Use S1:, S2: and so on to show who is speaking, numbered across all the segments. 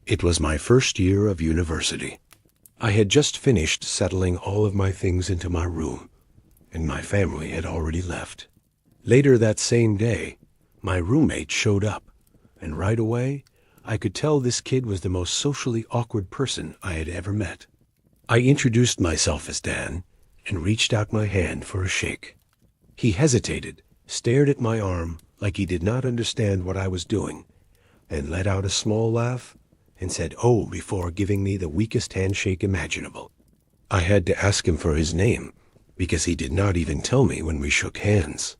S1: It was my first year of university. I had just finished settling all of my things into my room, and my family had already left. Later that same day, my roommate showed up, and right away, I could tell this kid was the most socially awkward person I had ever met. I introduced myself as Dan and reached out my hand for a shake. He hesitated, stared at my arm like he did not understand what I was doing, and let out a small laugh and said, "Oh," before giving me the weakest handshake imaginable. I had to ask him for his name because he did not even tell me when we shook hands.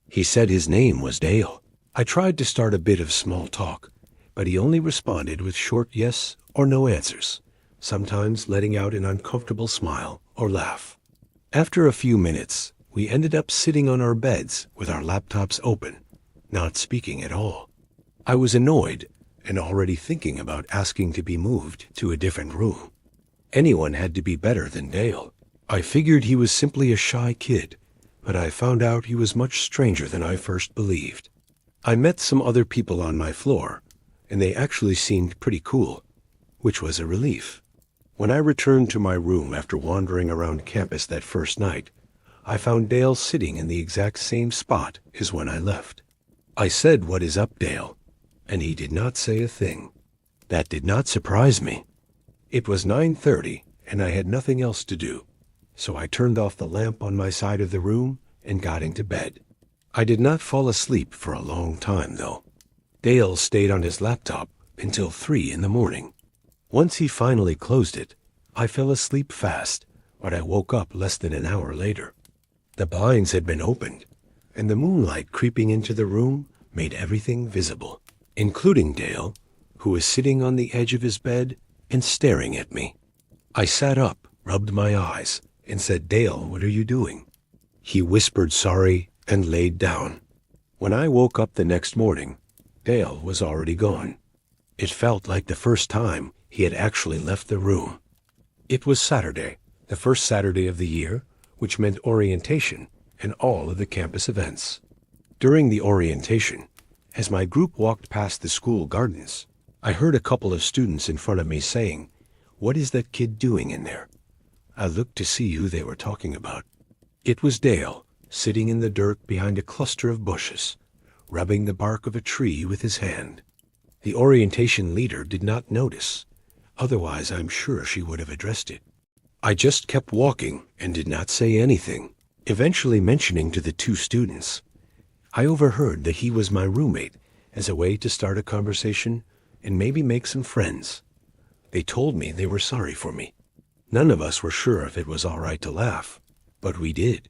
S1: He said his name was Dale. I tried to start a bit of small talk, but he only responded with short yes or no answers, sometimes letting out an uncomfortable smile or laugh. After a few minutes, we ended up sitting on our beds with our laptops open, not speaking at all. I was annoyed and already thinking about asking to be moved to a different room. Anyone had to be better than Dale. I figured he was simply a shy kid, but I found out he was much stranger than I first believed. I met some other people on my floor, and they actually seemed pretty cool, which was a relief. When I returned to my room after wandering around campus that first night, I found Dale sitting in the exact same spot as when I left. I said, "What is up, Dale?" and he did not say a thing. That did not surprise me. It was 9:30, and I had nothing else to do, so I turned off the lamp on my side of the room and got into bed. I did not fall asleep for a long time, though. Dale stayed on his laptop until 3 in the morning. Once he finally closed it, I fell asleep fast, but I woke up less than an hour later. The blinds had been opened, and the moonlight creeping into the room made everything visible, including Dale, who was sitting on the edge of his bed and staring at me. I sat up, rubbed my eyes, and said, "Dale, what are you doing?" He whispered sorry and laid down. When I woke up the next morning, Dale was already gone. It felt like the first time he had actually left the room. It was Saturday, the first Saturday of the year, which meant orientation and all of the campus events. During the orientation, as my group walked past the school gardens, I heard a couple of students in front of me saying, "What is that kid doing in there?" I looked to see who they were talking about. It was Dale, sitting in the dirt behind a cluster of bushes, rubbing the bark of a tree with his hand. The orientation leader did not notice. Otherwise, I'm sure she would have addressed it. I just kept walking and did not say anything, eventually mentioning to the two students. I overheard that he was my roommate as a way to start a conversation and maybe make some friends. They told me they were sorry for me. None of us were sure if it was all right to laugh, but we did.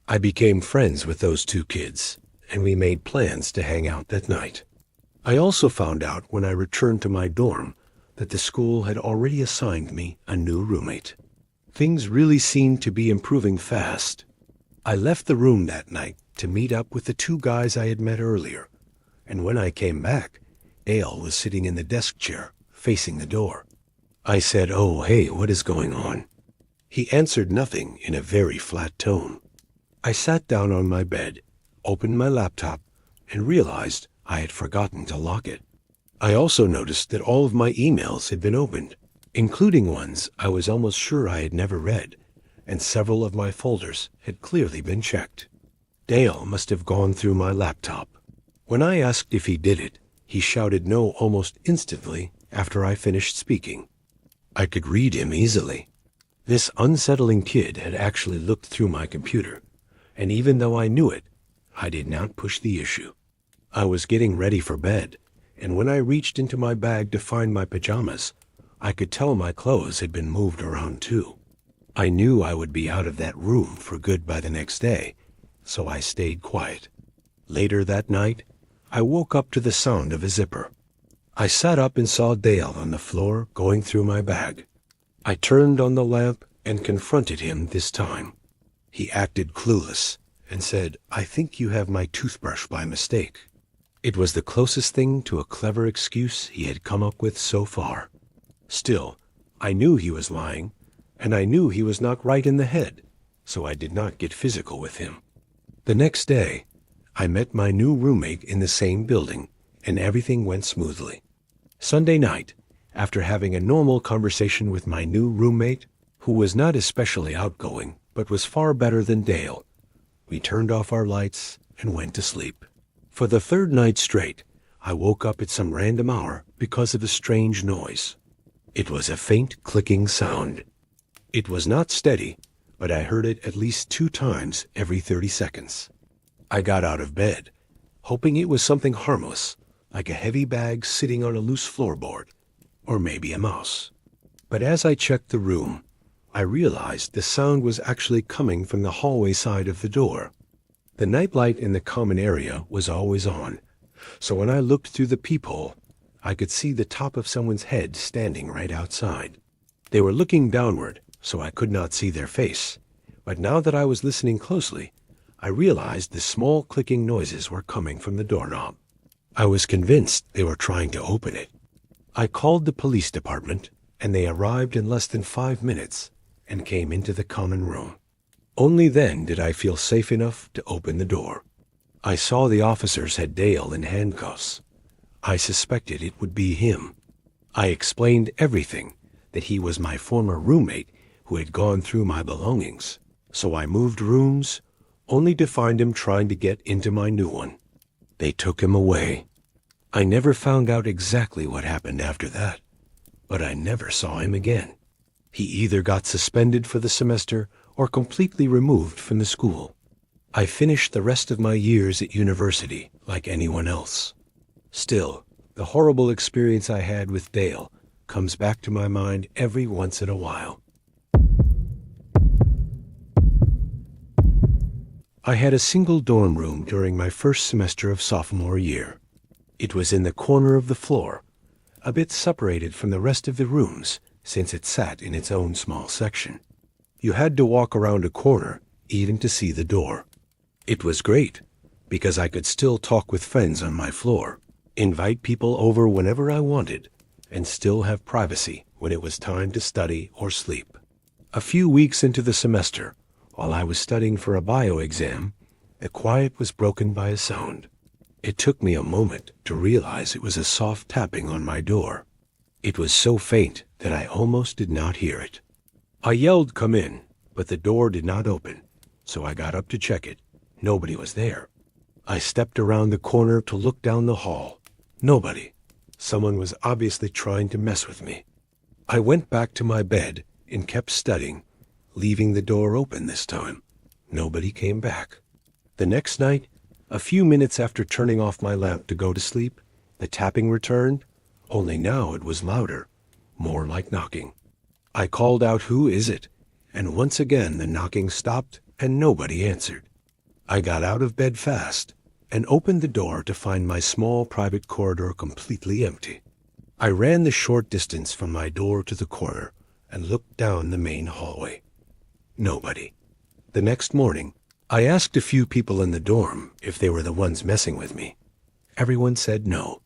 S1: I became friends with those two kids, and we made plans to hang out that night. I also found out when I returned to my dorm that the school had already assigned me a new roommate. Things really seemed to be improving fast. I left the room that night to meet up with the two guys I had met earlier, and when I came back, Dale was sitting in the desk chair, facing the door. I said, "Oh, hey, what is going on?" He answered nothing in a very flat tone. I sat down on my bed, opened my laptop, and realized I had forgotten to lock it. I also noticed that all of my emails had been opened, including ones I was almost sure I had never read, and several of my folders had clearly been checked. Dale must have gone through my laptop. When I asked if he did it, he shouted no almost instantly after I finished speaking. I could read him easily. This unsettling kid had actually looked through my computer, and even though I knew it, I did not push the issue. I was getting ready for bed, and when I reached into my bag to find my pajamas, I could tell my clothes had been moved around too. I knew I would be out of that room for good by the next day, so I stayed quiet. Later that night, I woke up to the sound of a zipper. I sat up and saw Dale on the floor going through my bag. I turned on the lamp and confronted him this time. He acted clueless and said, "I think you have my toothbrush by mistake." It was the closest thing to a clever excuse he had come up with so far. Still, I knew he was lying, and I knew he was not right in the head, so I did not get physical with him. The next day, I met my new roommate in the same building, and everything went smoothly. Sunday night, After having a normal conversation with my new roommate, who was not especially outgoing, but was far better than Dale, we turned off our lights and went to sleep. For the third night straight, I woke up at some random hour because of a strange noise. It was a faint clicking sound. It was not steady, but I heard it at least 2 times every 30 seconds. I got out of bed, hoping it was something harmless, like a heavy bag sitting on a loose floorboard, or maybe a mouse. But as I checked the room, I realized the sound was actually coming from the hallway side of the door. The nightlight in the common area was always on, so when I looked through the peephole, I could see the top of someone's head standing right outside. They were looking downward, so I could not see their face, but now that I was listening closely, I realized the small clicking noises were coming from the doorknob. I was convinced they were trying to open it. I called the police department, and they arrived in less than 5 minutes and came into the common room. Only then did I feel safe enough to open the door. I saw the officers had Dale in handcuffs. I suspected it would be him. I explained everything, that he was my former roommate who had gone through my belongings. So I moved rooms, only to find him trying to get into my new one. They took him away. I never found out exactly what happened after that, but I never saw him again. He either got suspended for the semester or completely removed from the school. I finished the rest of my years at university like anyone else. Still, the horrible experience I had with Dale comes back to my mind every once in a while. I had a single dorm room during my first semester of sophomore year. It was in the corner of the floor, a bit separated from the rest of the rooms since it sat in its own small section. You had to walk around a corner even to see the door. It was great because I could still talk with friends on my floor, invite people over whenever I wanted, and still have privacy when it was time to study or sleep. A few weeks into the semester, while I was studying for a bio exam, the quiet was broken by a sound. It took me a moment to realize it was a soft tapping on my door. It was so faint that I almost did not hear it. I yelled, "Come in," but the door did not open, so I got up to check it. Nobody was there. I stepped around the corner to look down the hall. Nobody. Someone was obviously trying to mess with me. I went back to my bed and kept studying, leaving the door open this time. Nobody came back. The next night, a few minutes after turning off my lamp to go to sleep, the tapping returned, only now it was louder, more like knocking. I called out, "Who is it?" And once again the knocking stopped and nobody answered. I got out of bed fast and opened the door to find my small private corridor completely empty. I ran the short distance from my door to the corner and looked down the main hallway. Nobody. The next morning, I asked a few people in the dorm if they were the ones messing with me. Everyone said no.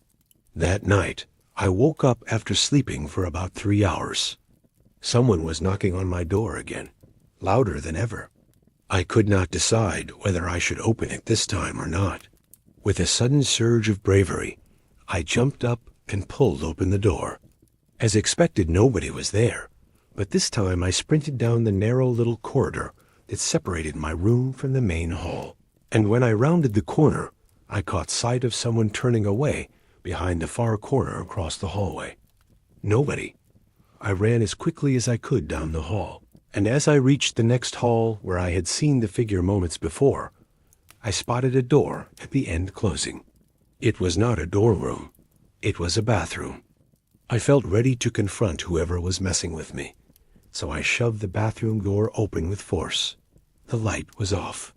S1: That night, I woke up after sleeping for about 3 hours. Someone was knocking on my door again, louder than ever. I could not decide whether I should open it this time or not. With a sudden surge of bravery, I jumped up and pulled open the door. As expected, nobody was there, but this time I sprinted down the narrow little corridor that separated my room from the main hall. And when I rounded the corner, I caught sight of someone turning away behind the far corner across the hallway. Nobody. I ran as quickly as I could down the hall, and as I reached the next hall where I had seen the figure moments before, I spotted a door at the end closing. It was not a dorm room. It was a bathroom. I felt ready to confront whoever was messing with me, so I shoved the bathroom door open with force. The light was off.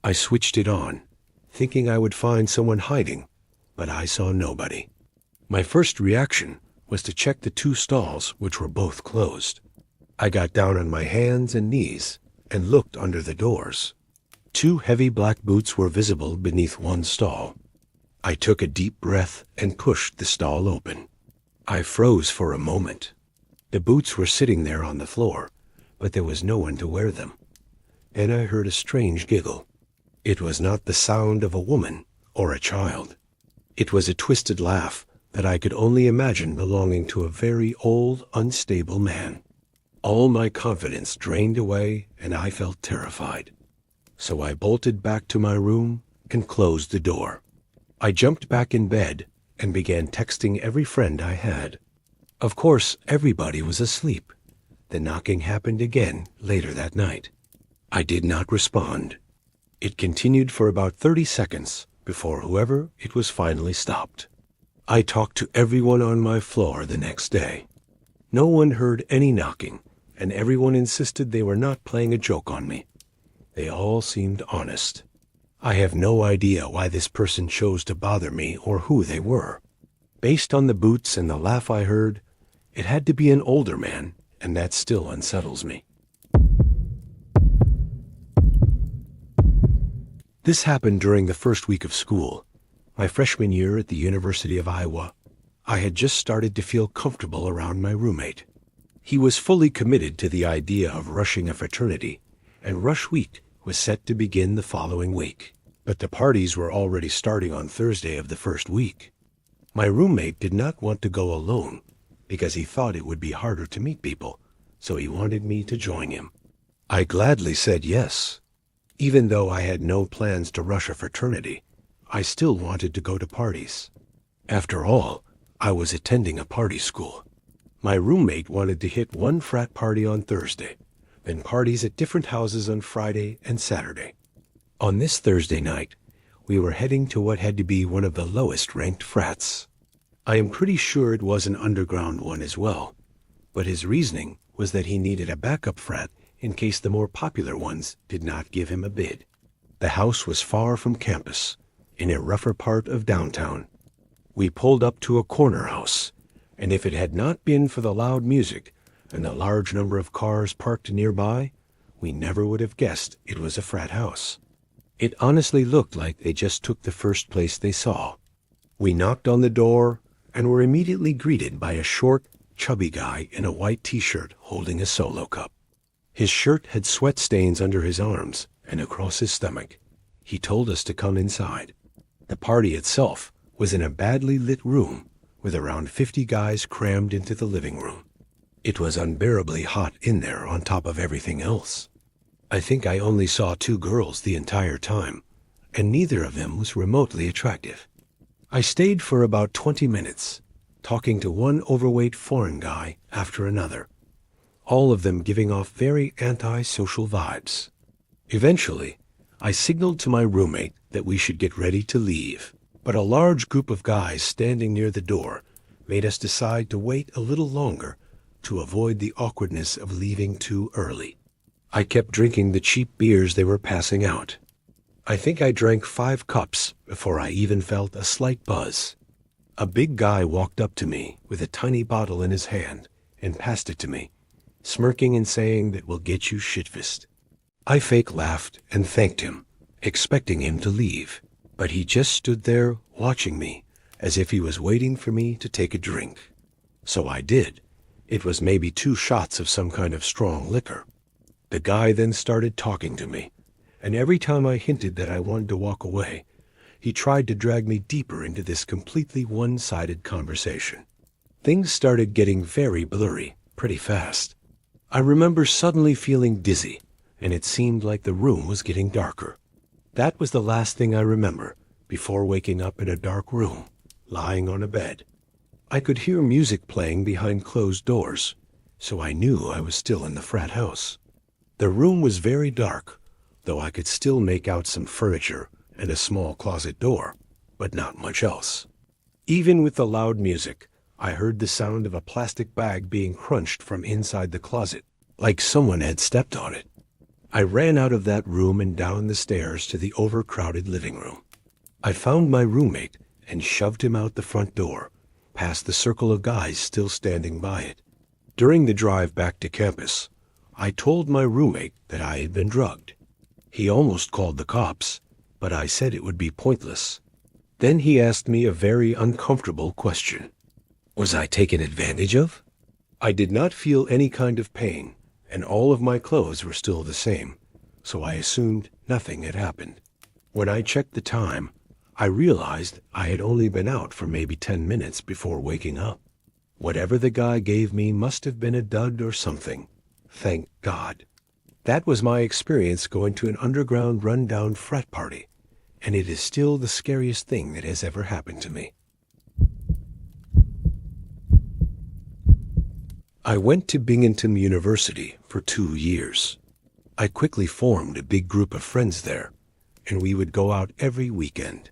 S1: I switched it on, thinking I would find someone hiding, but I saw nobody. My first reaction was to check the 2 stalls, which were both closed. I got down on my hands and knees and looked under the doors. 2 heavy black boots were visible beneath one stall. I took a deep breath and pushed the stall open. I froze for a moment. The boots were sitting there on the floor, but there was no one to wear them. And I heard a strange giggle. It was not the sound of a woman or a child. It was a twisted laugh that I could only imagine belonging to a very old, unstable man. All my confidence drained away, and I felt terrified. So I bolted back to my room and closed the door. I jumped back in bed and began texting every friend I had. Of course, everybody was asleep. The knocking happened again later that night. I did not respond. It continued for about 30 seconds before whoever it was finally stopped. I talked to everyone on my floor the next day. No one heard any knocking, and everyone insisted they were not playing a joke on me. They all seemed honest. I have no idea why this person chose to bother me or who they were. Based on the boots and the laugh I heard, it had to be an older man, and that still unsettles me. This happened during the first week of school. My freshman year at the University of Iowa, I had just started to feel comfortable around my roommate. He was fully committed to the idea of rushing a fraternity, and Rush Week was set to begin the following week. But the parties were already starting on Thursday of the first week. My roommate did not want to go alone because he thought it would be harder to meet people, so he wanted me to join him. I gladly said yes. Even though I had no plans to rush a fraternity, I still wanted to go to parties. After all, I was attending a party school. My roommate wanted to hit one frat party on Thursday, then parties at different houses on Friday and Saturday. On this Thursday night, we were heading to what had to be one of the lowest-ranked frats. I am pretty sure it was an underground one as well, but his reasoning was that he needed a backup frat in case the more popular ones did not give him a bid. The house was far from campus, in a rougher part of downtown. We pulled up to a corner house, and if it had not been for the loud music and the large number of cars parked nearby, we never would have guessed it was a frat house. It honestly looked like they just took the first place they saw. We knocked on the door and were immediately greeted by a short, chubby guy in a white t-shirt holding a Solo cup. His shirt had sweat stains under his arms and across his stomach. He told us to come inside. The party itself was in a badly lit room with around 50 guys crammed into the living room. It was unbearably hot in there on top of everything else. I think I only saw 2 girls the entire time, and neither of them was remotely attractive. I stayed for about 20 minutes, talking to one overweight foreign guy after another, all of them giving off very anti-social vibes. Eventually, I signaled to my roommate that we should get ready to leave, but a large group of guys standing near the door made us decide to wait a little longer to avoid the awkwardness of leaving too early. I kept drinking the cheap beers they were passing out. I think I drank 5 cups before I even felt a slight buzz. A big guy walked up to me with a tiny bottle in his hand and passed it to me, smirking and saying that will get you shit-faced. I fake laughed and thanked him, expecting him to leave, but he just stood there watching me as if he was waiting for me to take a drink. So I did. It was maybe 2 shots of some kind of strong liquor. The guy then started talking to me, and every time I hinted that I wanted to walk away, he tried to drag me deeper into this completely one-sided conversation. Things started getting very blurry pretty fast. I remember suddenly feeling dizzy, and it seemed like the room was getting darker. That was the last thing I remember before waking up in a dark room, lying on a bed. I could hear music playing behind closed doors, so I knew I was still in the frat house. The room was very dark, though I could still make out some furniture and a small closet door, but not much else. Even with the loud music, I heard the sound of a plastic bag being crunched from inside the closet, like someone had stepped on it. I ran out of that room and down the stairs to the overcrowded living room. I found my roommate and shoved him out the front door, past the circle of guys still standing by it. During the drive back to campus, I told my roommate that I had been drugged. He almost called the cops, but I said it would be pointless. Then he asked me a very uncomfortable question. Was I taken advantage of? I did not feel any kind of pain, and all of my clothes were still the same, so I assumed nothing had happened. When I checked the time, I realized I had only been out for maybe 10 minutes before waking up. Whatever the guy gave me must have been a dud or something. Thank God. That was my experience going to an underground rundown frat party, and it is still the scariest thing that has ever happened to me. I went to Binghamton University for 2 years. I quickly formed a big group of friends there, and we would go out every weekend.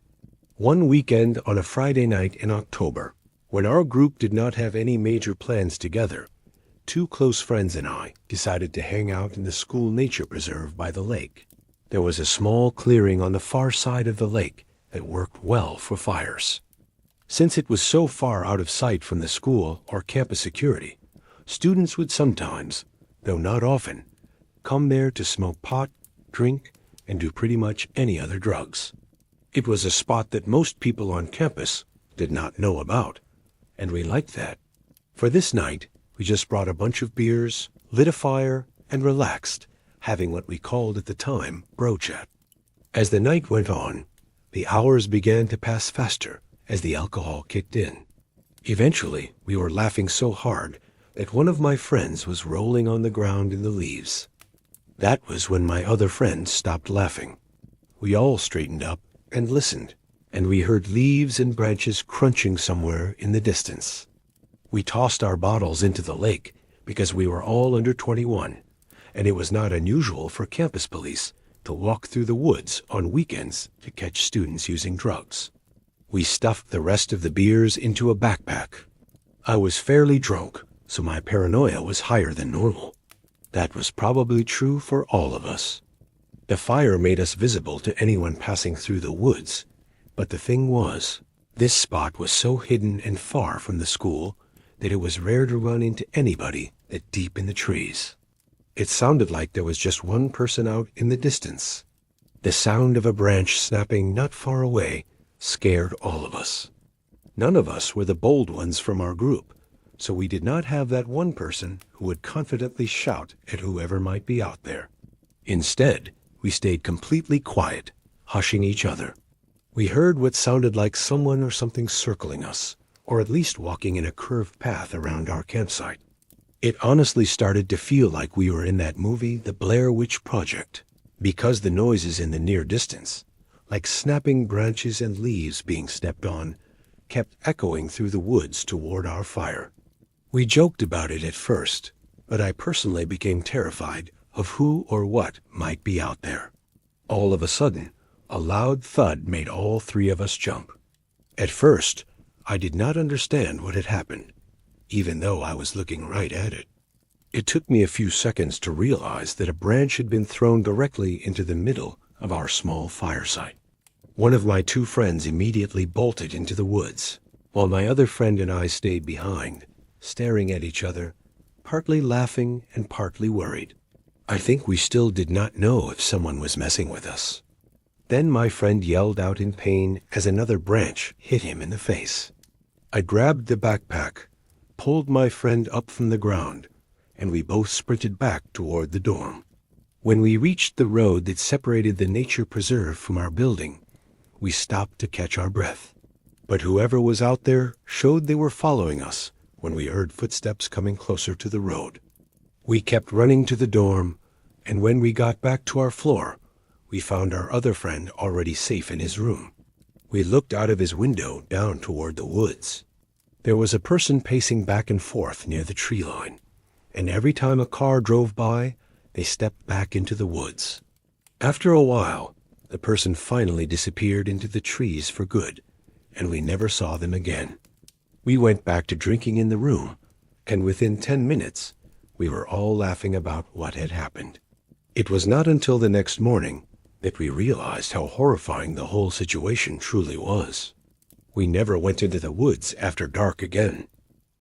S1: One weekend on a Friday night in October, when our group did not have any major plans together, 2 close friends and I decided to hang out in the school nature preserve by the lake. There was a small clearing on the far side of the lake that worked well for fires. Since it was so far out of sight from the school or campus security, students would sometimes, though not often, come there to smoke pot, drink, and do pretty much any other drugs. It was a spot that most people on campus did not know about, and we liked that. For this night, we just brought a bunch of beers, lit a fire, and relaxed, having what we called at the time bro chat. As the night went on, the hours began to pass faster as the alcohol kicked in. Eventually, we were laughing so hard that one of my friends was rolling on the ground in the leaves. That was when my other friend stopped laughing. We all straightened up and listened, and we heard leaves and branches crunching somewhere in the distance. We tossed our bottles into the lake because we were all under 21, and it was not unusual for campus police to walk through the woods on weekends to catch students using drugs. We stuffed the rest of the beers into a backpack. I was fairly drunk, so my paranoia was higher than normal. That was probably true for all of us. The fire made us visible to anyone passing through the woods, but the thing was, this spot was so hidden and far from the school that it was rare to run into anybody that deep in the trees. It sounded like there was just one person out in the distance. The sound of a branch snapping not far away scared all of us. None of us were the bold ones from our group, so we did not have that one person who would confidently shout at whoever might be out there. Instead, we stayed completely quiet, hushing each other. We heard what sounded like someone or something circling us, or at least walking in a curved path around our campsite. It honestly started to feel like we were in that movie, The Blair Witch Project, because the noises in the near distance, like snapping branches and leaves being stepped on, kept echoing through the woods toward our fire. We joked about it at first, but I personally became terrified of who or what might be out there. All of a sudden, a loud thud made all 3 of us jump. At first, I did not understand what had happened, even though I was looking right at it. It took me a few seconds to realize that a branch had been thrown directly into the middle of our small fireside. One of my 2 friends immediately bolted into the woods, while my other friend and I stayed behind, staring at each other, partly laughing and partly worried. I think we still did not know if someone was messing with us. Then my friend yelled out in pain as another branch hit him in the face. I grabbed the backpack, pulled my friend up from the ground, and we both sprinted back toward the dorm. When we reached the road that separated the nature preserve from our building, we stopped to catch our breath. But whoever was out there showed they were following us when we heard footsteps coming closer to the road. We kept running to the dorm, and when we got back to our floor, we found our other friend already safe in his room. We looked out of his window down toward the woods. There was a person pacing back and forth near the tree line, and every time a car drove by, they stepped back into the woods. After a while, the person finally disappeared into the trees for good, and we never saw them again. We went back to drinking in the room, and within 10 minutes, we were all laughing about what had happened. It was not until the next morning that we realized how horrifying the whole situation truly was. We never went into the woods after dark again,